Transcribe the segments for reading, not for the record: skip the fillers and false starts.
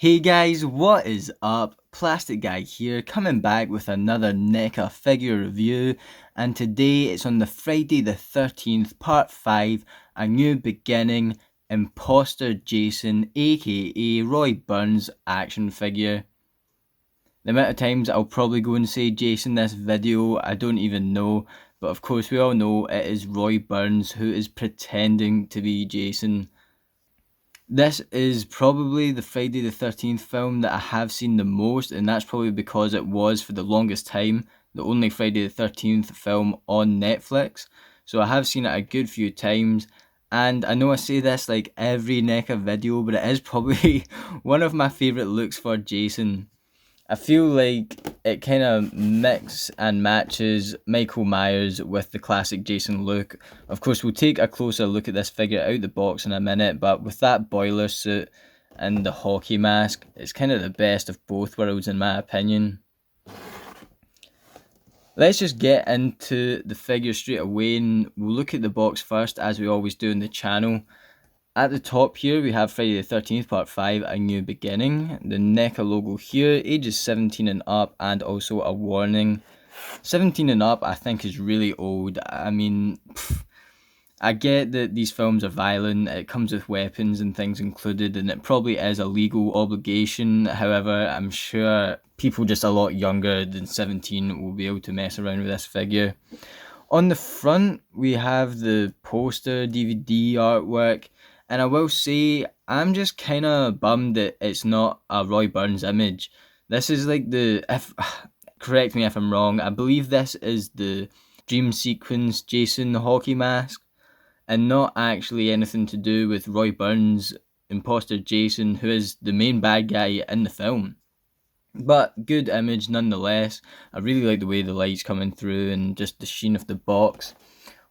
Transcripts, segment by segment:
Hey guys, what is up? Plastic Guy here, coming back with another NECA figure review, and today it's on the Friday the 13th part 5, A New Beginning, Imposter Jason aka Roy Burns action figure. The amount of times I'll probably go and say Jason this video, I don't even know, but of course we all know it is Roy Burns who is pretending to be Jason. This is probably the Friday the 13th film that I have seen the most, and that's probably because it was, for the longest time, the only Friday the 13th film on Netflix. So I have seen it a good few times, and I know I say this like every NECA video, but it is probably one of my favourite looks for Jason. I feel like it kind of mix and matches Michael Myers with the classic Jason look. Of course, we'll take a closer look at this figure out the box in a minute, but with that boiler suit and the hockey mask, it's kind of the best of both worlds in my opinion. Let's just get into the figure straight away, and we'll look at the box first, as we always do in the channel. At the top here, we have Friday the 13th Part 5, A New Beginning. The NECA logo here, ages 17 and up, and also a warning. 17 and up, I think, is really old. I mean, I get that these films are violent, it comes with weapons and things included, and it probably is a legal obligation. However, I'm sure people just a lot younger than 17 will be able to mess around with this figure. On the front, we have the poster, DVD artwork. And I will say, I'm just kind of bummed that it's not a Roy Burns image. This is like correct me if I'm wrong, I believe this is the dream sequence Jason hockey mask, and not actually anything to do with Roy Burns, imposter Jason, who is the main bad guy in the film. But good image nonetheless. I really like the way the light's coming through and just the sheen of the box.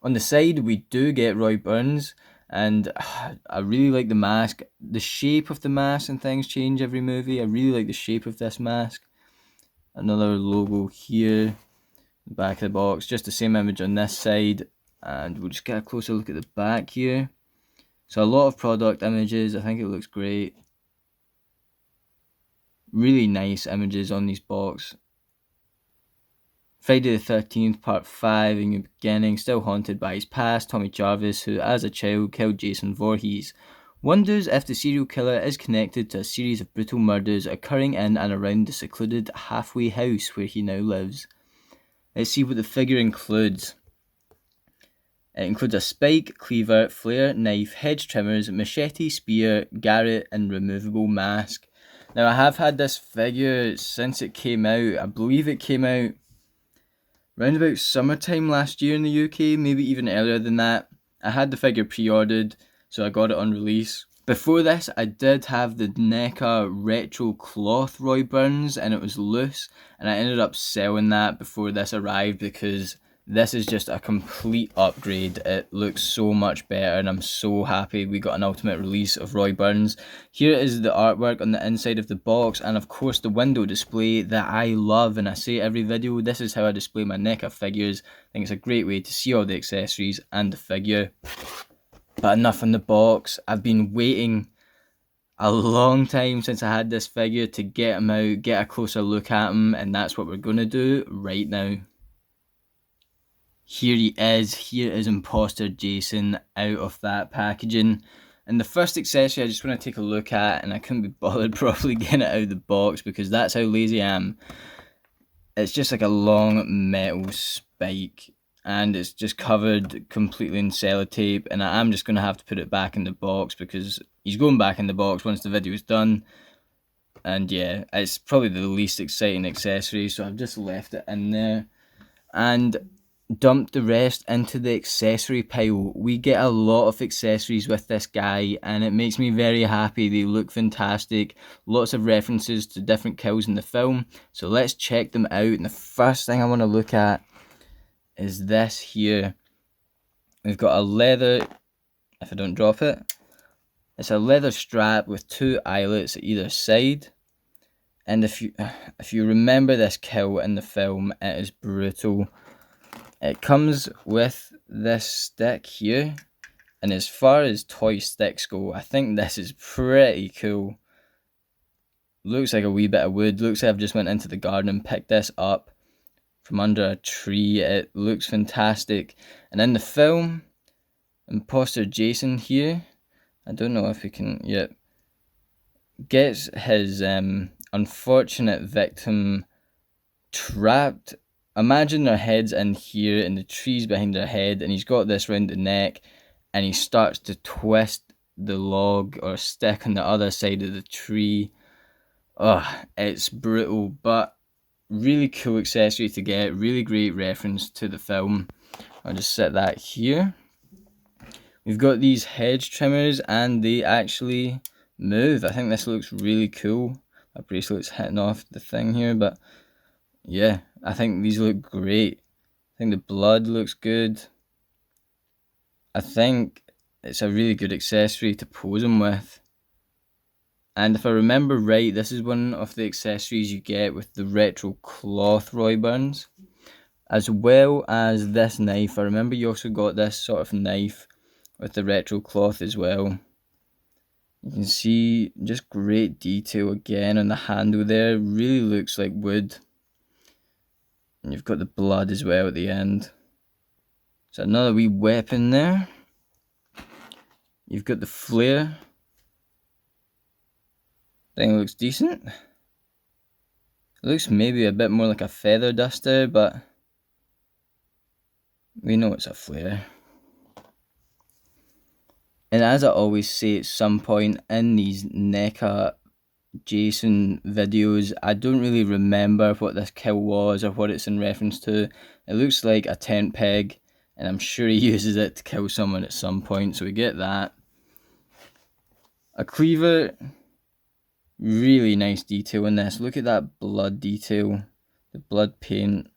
On the side, we do get Roy Burns, and I really like the mask. The shape of the mask and things change every movie. I really like the shape of this mask. Another logo here, the back of the box, just the same image on this side, and we'll just get a closer look at the back here. So a lot of product images. I think it looks great. Really nice images on these box. Friday the 13th, Part 5, A New Beginning, still haunted by his past, Tommy Jarvis, who as a child killed Jason Voorhees, wonders if the serial killer is connected to a series of brutal murders occurring in and around the secluded halfway house where he now lives. Let's see what the figure includes. It includes a spike, cleaver, flare, knife, hedge trimmers, machete, spear, garrote, and removable mask. Now, I have had this figure since it came out. I believe it came out round about summertime last year in the UK, maybe even earlier than that. I had the figure pre-ordered, so I got it on release. Before this, I did have the NECA retro cloth Roy Burns, and it was loose, and I ended up selling that before this arrived because this is just a complete upgrade. It looks so much better, and I'm so happy we got an ultimate release of Roy Burns. Here is the artwork on the inside of the box, and of course the window display that I love, and I say every video, this is how I display my NECA figures. I think it's a great way to see all the accessories and the figure. But enough on the box. I've been waiting a long time since I had this figure to get him out, get a closer look at him, and that's what we're going to do right now. Here he is. Here is Imposter Jason out of that packaging. And the first accessory I just want to take a look at, and I couldn't be bothered properly getting it out of the box because that's how lazy I am. It's just like a long metal spike, and it's just covered completely in sellotape, and I'm just going to have to put it back in the box because he's going back in the box once the video is done. And yeah, it's probably the least exciting accessory, so I've just left it in there and dumped the rest into the accessory pile. We get a lot of accessories with this guy, and it makes me very happy. They look fantastic. Lots of references to different kills in the film, so let's check them out. And the first thing I want to look at is this here. We've got a leather, if I don't drop it, it's a leather strap with two eyelets at either side. And if you remember this kill in the film, it is brutal. It comes with this stick here, and as far as toy sticks go, I think this is pretty cool. looks like a wee bit of wood. Looks like I've just went into the garden and picked this up from under a tree. It looks fantastic. And in the film, imposter Jason here, I don't know if we can yet, gets his unfortunate victim trapped. Imagine their heads in here and the trees behind their head, and he's got this round the neck, and he starts to twist the log or stick on the other side of the tree. Oh, it's brutal, but really cool accessory to get. Really great reference to the film. I'll just set that here. We've got these hedge trimmers, and they actually move. I think this looks really cool. My bracelet's hitting off the thing here, but yeah, I think these look great. I think the blood looks good. I think it's a really good accessory to pose them with. And if I remember right, this is one of the accessories you get with the retro cloth Roy Burns, as well as this knife. I remember you also got this sort of knife with the retro cloth as well. You can see just great detail again on the handle there. Really looks like wood. And you've got the blood as well at the end. So another wee weapon there. You've got the flare. I think it looks decent. It looks maybe a bit more like a feather duster, but we know it's a flare. And as I always say at some point in these NECA Jason videos, I don't really remember what this kill was or what it's in reference to. It looks like a tent peg, and I'm sure he uses it to kill someone at some point, so we get that. A cleaver, really nice detail in this. Look at that blood detail, the blood paint.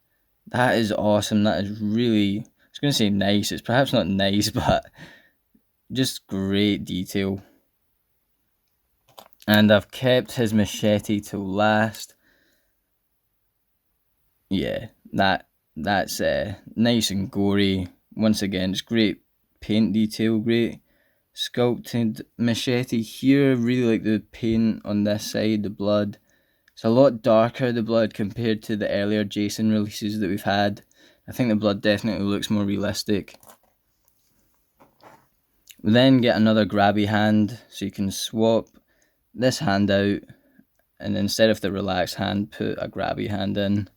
That is awesome. That is really, I was going to say nice, it's perhaps not nice, but just great detail. And I've kept his machete till last. Yeah, that's nice and gory. Once again, just great paint detail, great sculpted machete here. Really like the paint on this side, the blood. It's a lot darker, the blood, compared to the earlier Jason releases that we've had. I think the blood definitely looks more realistic. We then get another grabby hand, so you can swap this hand out, and instead of the relaxed hand, put a grabby hand in,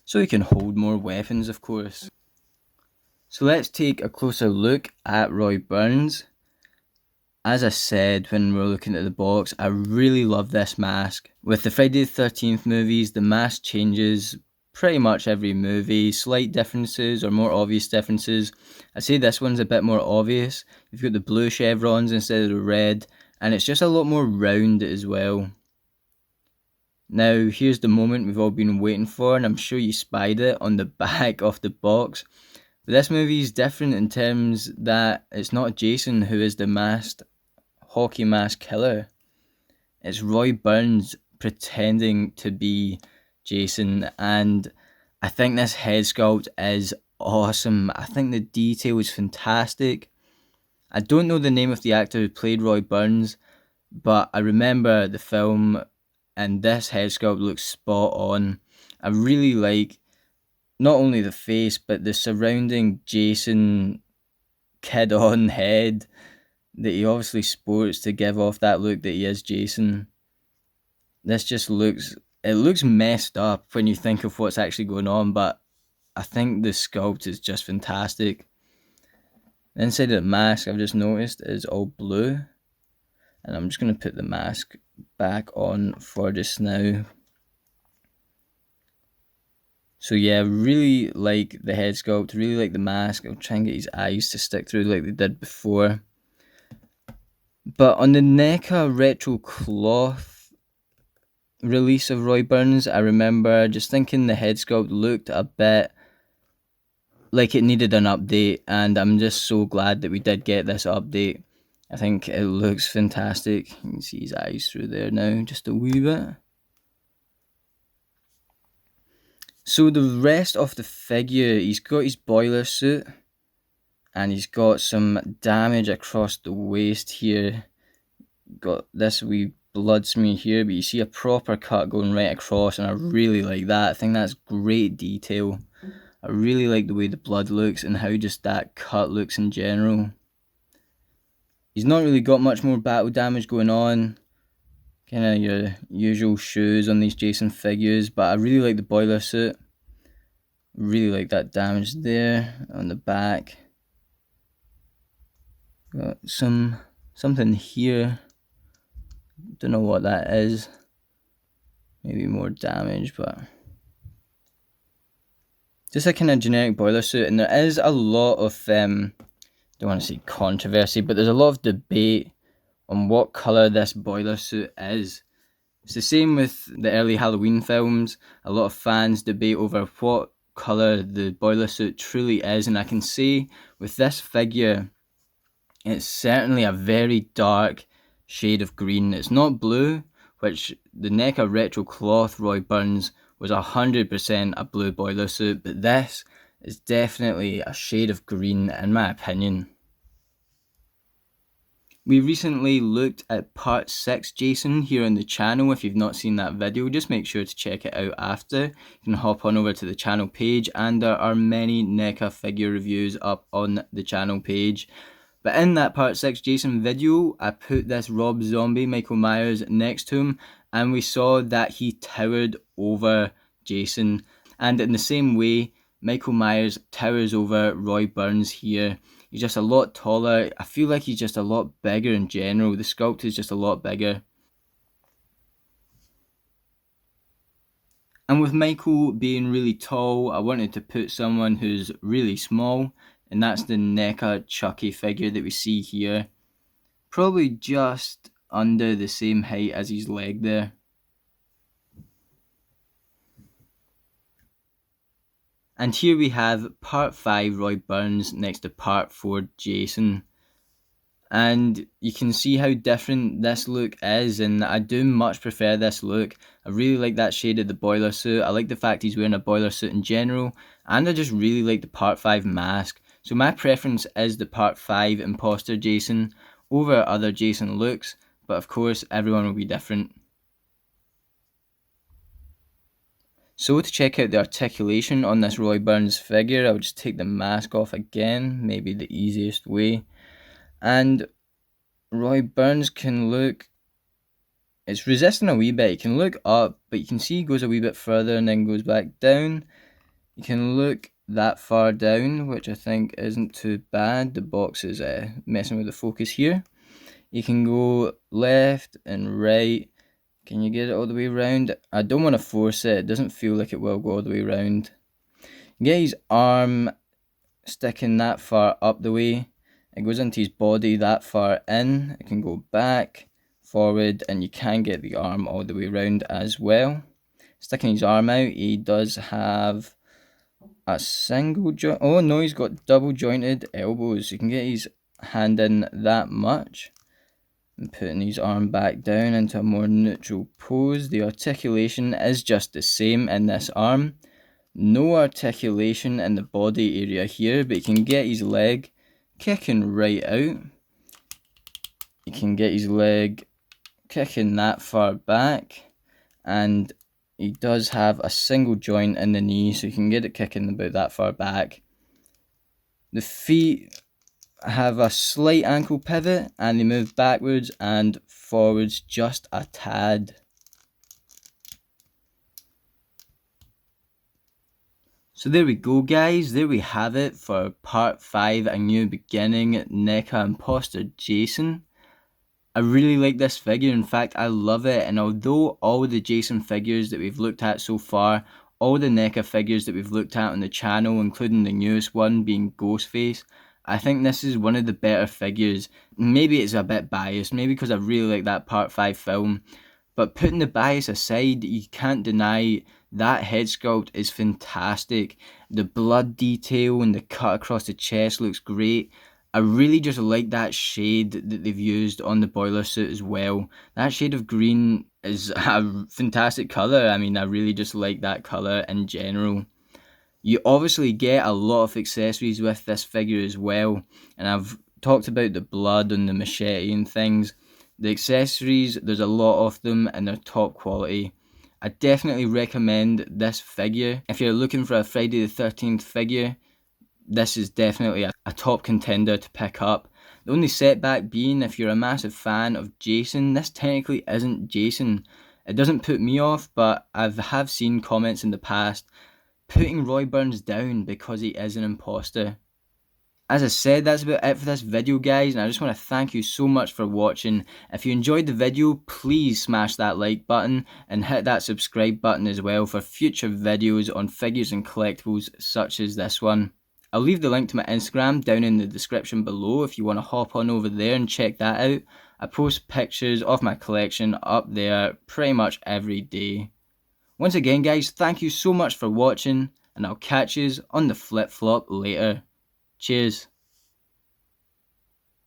so you can hold more weapons, of course. So let's take a closer look at Roy Burns. As I said when we were looking at the box, I really love this mask. With the Friday the 13th movies, the mask changes pretty much every movie. Slight differences or more obvious differences. I'd say this one's a bit more obvious. You've got the blue chevrons instead of the red, and it's just a lot more round as well. Now, here's the moment we've all been waiting for, and I'm sure you spied it on the back of the box. But this movie is different in terms that it's not Jason who is the masked hockey mask killer. It's Roy Burns pretending to be Jason, and I think this head sculpt is awesome. I think the detail is fantastic. I don't know the name of the actor who played Roy Burns, but I remember the film, and this head sculpt looks spot on. I really like not only the face, but the surrounding Jason kid-on head that he obviously sports to give off that look that he is Jason. This just looks, it looks messed up when you think of what's actually going on, but I think the sculpt is just fantastic. The inside of the mask, I've just noticed, is all blue. And I'm just going to put the mask back on for just now. So yeah, really like the head sculpt, really like the mask. I'll try and get his eyes to stick through like they did before. But on the NECA retro cloth release of Roy Burns, I remember just thinking the head sculpt looked a bit like it needed an update, and I'm just so glad that we did get this update. I think it looks fantastic. You can see his eyes through there now, just a wee bit. So the rest of the figure, he's got his boiler suit, and he's got some damage across the waist here. Got this wee blood smear here, but you see a proper cut going right across, and I really like that. I think that's great detail. I really like the way the blood looks and how just that cut looks in general. He's not really got much more battle damage going on. Kind of your usual shoes on these Jason figures, but I really like the boiler suit. Really like that damage there on the back. Got something here. Don't know what that is. Maybe more damage, but just a kind of generic boiler suit. And there is a lot of don't want to say controversy, but there's a lot of debate on what colour this boiler suit is. It's the same with the early Halloween films. A lot of fans debate over what colour the boiler suit truly is, and I can say with this figure, it's certainly a very dark shade of green. It's not blue, which the NECA retro cloth Roy Burns was 100% a blue boiler suit, but this is definitely a shade of green in my opinion. We recently looked at part 6 Jason here on the channel. If you've not seen that video, just make sure to check it out after. You can hop on over to the channel page, and there are many NECA figure reviews up on the channel page. But in that part 6 Jason video, I put this Rob Zombie Michael Myers next to him, and we saw that he towered over Jason. And in the same way, Michael Myers towers over Roy Burns here. He's just a lot taller. I feel like he's just a lot bigger in general. The sculpt is just a lot bigger. And with Michael being really tall, I wanted to put someone who's really small, and that's the NECA Chucky figure that we see here. Probably just under the same height as his leg there. And here we have part 5 Roy Burns next to part 4 Jason. And you can see how different this look is, and I do much prefer this look. I really like that shade of the boiler suit. I like the fact he's wearing a boiler suit in general, and I just really like the part 5 mask. So my preference is the part 5 imposter Jason over other Jason looks, but of course everyone will be different. So to check out the articulation on this Roy Burns figure, I'll just take the mask off again, maybe the easiest way. And Roy Burns can look, it's resisting a wee bit. You can look up, but you can see he goes a wee bit further and then goes back down. You can look that far down, which I think isn't too bad. The box is messing with the focus here. You can go left and right. Can you get it all the way around? I don't want to force it. It doesn't feel like it will go all the way around. Get his arm sticking that far up the way. It goes into his body that far in. It can go back, forward, and you can get the arm all the way around as well. Sticking his arm out, he does have a single joint. Oh no, he's got double jointed elbows. You can get his hand in that much. And putting his arm back down into a more neutral pose. The articulation is just the same in this arm. No articulation in the body area here, but you can get his leg kicking right out. You can get his leg kicking that far back, and he does have a single joint in the knee, so you can get it kicking about that far back. The feet have a slight ankle pivot, and they move backwards and forwards just a tad. So there we go guys, there we have it for part 5, A New Beginning, NECA Imposter Jason. I really like this figure, in fact I love it, and although all the Jason figures that we've looked at so far, all the NECA figures that we've looked at on the channel, including the newest one being Ghostface, I think this is one of the better figures. Maybe it's a bit biased, maybe because I really like that part 5 film, but putting the bias aside, you can't deny that head sculpt is fantastic. The blood detail and the cut across the chest looks great. I really just like that shade that they've used on the boiler suit as well. That shade of green is a fantastic colour. I mean, I really just like that colour in general. You obviously get a lot of accessories with this figure as well, and I've talked about the blood and the machete and things. The accessories, there's a lot of them and they're top quality. I definitely recommend this figure. If you're looking for a Friday the 13th figure, this is definitely a top contender to pick up. The only setback being, if you're a massive fan of Jason, this technically isn't Jason. It doesn't put me off, but I have seen comments in the past putting Roy Burns down because he is an imposter. As I said, that's about it for this video, guys, and I just want to thank you so much for watching. If you enjoyed the video, please smash that like button and hit that subscribe button as well for future videos on figures and collectibles such as this one. I'll leave the link to my Instagram down in the description below if you want to hop on over there and check that out. I post pictures of my collection up there pretty much every day. Once again, guys, thank you so much for watching, and I'll catch yous on the flip-flop later. Cheers.